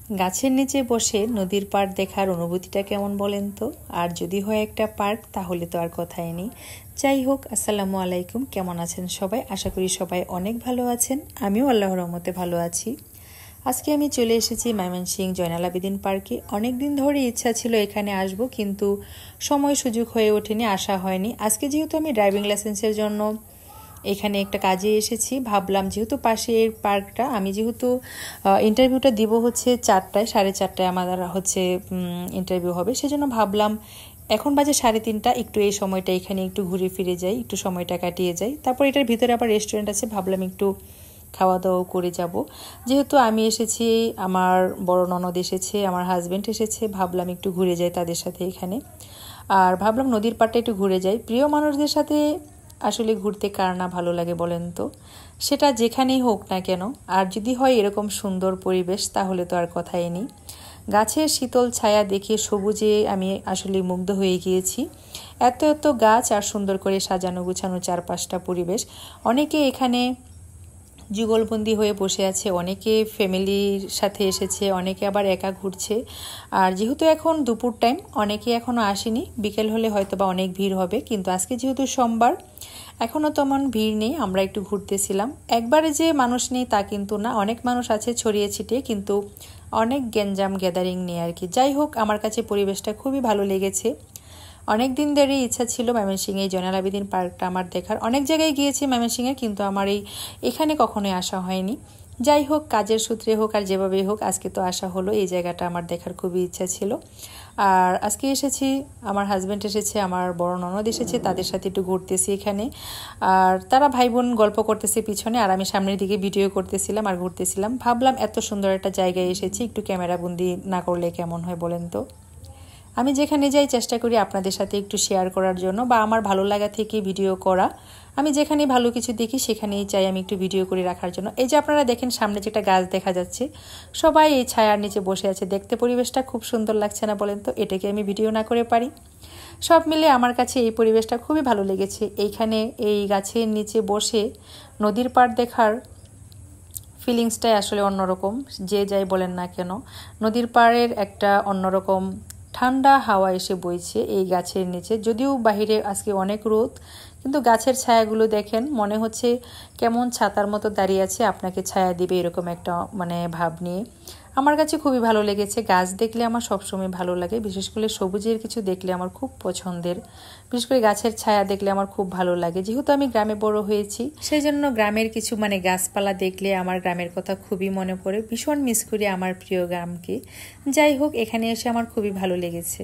গাছের নিচে বসে নদীর পাড় দেখার অনুভূতিটা কেমন বলেন তো। আর যদি হয় একটা পার্ক তাহলে তো আর কথাই নেই। যাই হোক, আসসালামু আলাইকুম, কেমন আছেন সবাই? আশা করি সবাই অনেক ভালো আছেন। আমিও আল্লাহর রহমতে ভালো আছি। আজকে আমি চলে এসেছি ময়মনসিংহ জয়নাল আবেদীন পার্কে। অনেক দিন ধরে ইচ্ছা ছিল এখানে আসব, কিন্তু সময় সুযোগ হয়ে ওঠেনি, আসা হয়নি। আজকে যেহেতু আমি ড্রাইভিং লাইসেন্সের জন্য এখানে একটা কাজে এসেছি, ভাবলাম যেহেতু পাশের পার্কটা, আমি যেহেতু ইন্টারভিউটা দিব হচ্ছে 4টায়, 4:30 আমার হচ্ছে ইন্টারভিউ হবে, সেজন্য ভাবলাম এখন বাজে 3:30, একটু এই সময়টা এখানে একটু ঘুরে ফিরে যাই, একটু সময়টা কাটিয়ে যাই। তারপর এটার ভিতরে আবার রেস্টুরেন্ট আছে, ভাবলাম একটু খাওয়া দাওয়া করে যাব। যেহেতু আমি এসেছি, আমার বড় ননদ এসেছে, আমার হাজব্যান্ড এসেছে, ভাবলাম একটু ঘুরে যাই তাদের সাথে এখানে। আর ভাবলাম নদীর পাড়টা একটু ঘুরে যাই। প্রিয় মানুষদের সাথে আসলে ঘুরতে কার না ভালো লাগে বলেন তো, সেটা যেখানেই হোক না কেন। আর যদি হয় এরকম সুন্দর পরিবেশ, তাহলে তো আর কথাই নেই। গাছের শীতল ছায়া দেখে সবুজে আমি আসলে মুগ্ধ হয়ে গিয়েছি। এত এত গাছ আর সুন্দর করে সাজানো গুছানো চারপাশটা পরিবেশ। অনেকে এখানে যুগলবন্দি হয়ে বসে আছে, অনেকে ফ্যামিলির সাথে এসেছে, অনেকে আবার একা ঘুরছে। আর যেহেতু এখন দুপুর টাইম, অনেকে এখনও আসেনি, বিকেল হলে হয়তো বা অনেক ভিড় হবে। কিন্তু আজকে যেহেতু সোমবার, এখনও তেমন ভিড় নেই। আমরা একটু ঘুরতেছিলাম, একবারে যে মানুষ নেই তা কিন্তু না, অনেক মানুষ আছে ছড়িয়ে ছিটিয়ে, কিন্তু অনেক গ্যাঞ্জাম গ্যাদারিং নেই আর কি। যাই হোক, আমার কাছে পরিবেশটা খুবই ভালো লেগেছে। অনেক দিন ধরে ইচ্ছা ছিল ময়মনসিংহে এই জয়নাল আবেদীন পার্কটা আমার দেখার। অনেক জায়গায় গিয়েছি ময়মনসিংহে, কিন্তু আমার এখানে কখনোই আসা হয়নি। যাই হোক, কাজের সূত্রে হোক আর যেভাবেই হোক, আজকে তো আসা হলো। এই জায়গাটা আমার দেখার খুবই ইচ্ছা ছিল। আর আজকে এসেছি, আমার হাজব্যান্ড এসেছে, আমার বড় ননদ এসেছে, তাদের সাথে একটু ঘুরতেছি এখানে। আর তারা ভাই বোন গল্প করতেছে পিছনে, আর আমি সামনের দিকে ভিডিও করতেছিলাম আর ঘুরতেছিলাম। ভাবলাম এত সুন্দর একটা জায়গায় এসেছি, একটু ক্যামেরা বন্দি না করলে কেমন হয় বলেন তো। আমি যেখানে যাই চেষ্টা করি আপনাদের সাথে একটু শেয়ার করার জন্য, বা আমার ভালো লাগা থেকে ভিডিও করা। আমি যেখানে ভালো কিছু দেখি সেখানেই চাই আমি একটু ভিডিও করে রাখার জন্য। এই যে আপনারা দেখেন সামনে যেটা গাছ দেখা যাচ্ছে, সবাই এই ছায়ার নিচে বসে আছে, দেখতে পরিবেশটা খুব সুন্দর লাগছে না বলেন তো? এটাকে আমি ভিডিও না করে পারি? সব মিলে আমার কাছে এই পরিবেশটা খুবই ভালো লেগেছে। এইখানে এই গাছের নিচে বসে নদীর পাড় দেখার ফিলিংসটাই আসলে অন্যরকম, যে যাই বলেন না কেন। নদীর পাড়ের একটা অন্যরকম ঠান্ডা হাওয়া এসে বইছে এই গাছের নিচে। যদিও বাহিরে আজকে অনেক রোদ, কিন্তু গাছের ছায়াগুলো দেখেন, মনে হচ্ছে কেমন ছাতার মতো দাঁড়িয়ে আছে, আপনাকে ছায়া দিবে, এরকম একটা ভাব নিয়ে। আমার কাছে খুবই ভালো লেগেছে। গাছ দেখলে আমার সবসময় ভালো লাগে, বিশেষ করে সবুজের কিছু দেখলে আমার খুব পছন্দের। বিশেষ করে গাছের ছায়া দেখলে আমার খুব ভালো লাগে। যেহেতু আমি গ্রামে বড় হয়েছি, সেই জন্য গ্রামের কিছু গাছপালা দেখলে আমার গ্রামের কথা খুবই মনে পড়ে। ভীষণ মিস করি আমার প্রিয় গ্রামকে। যাই হোক, এখানে এসে আমার খুবই ভালো লেগেছে।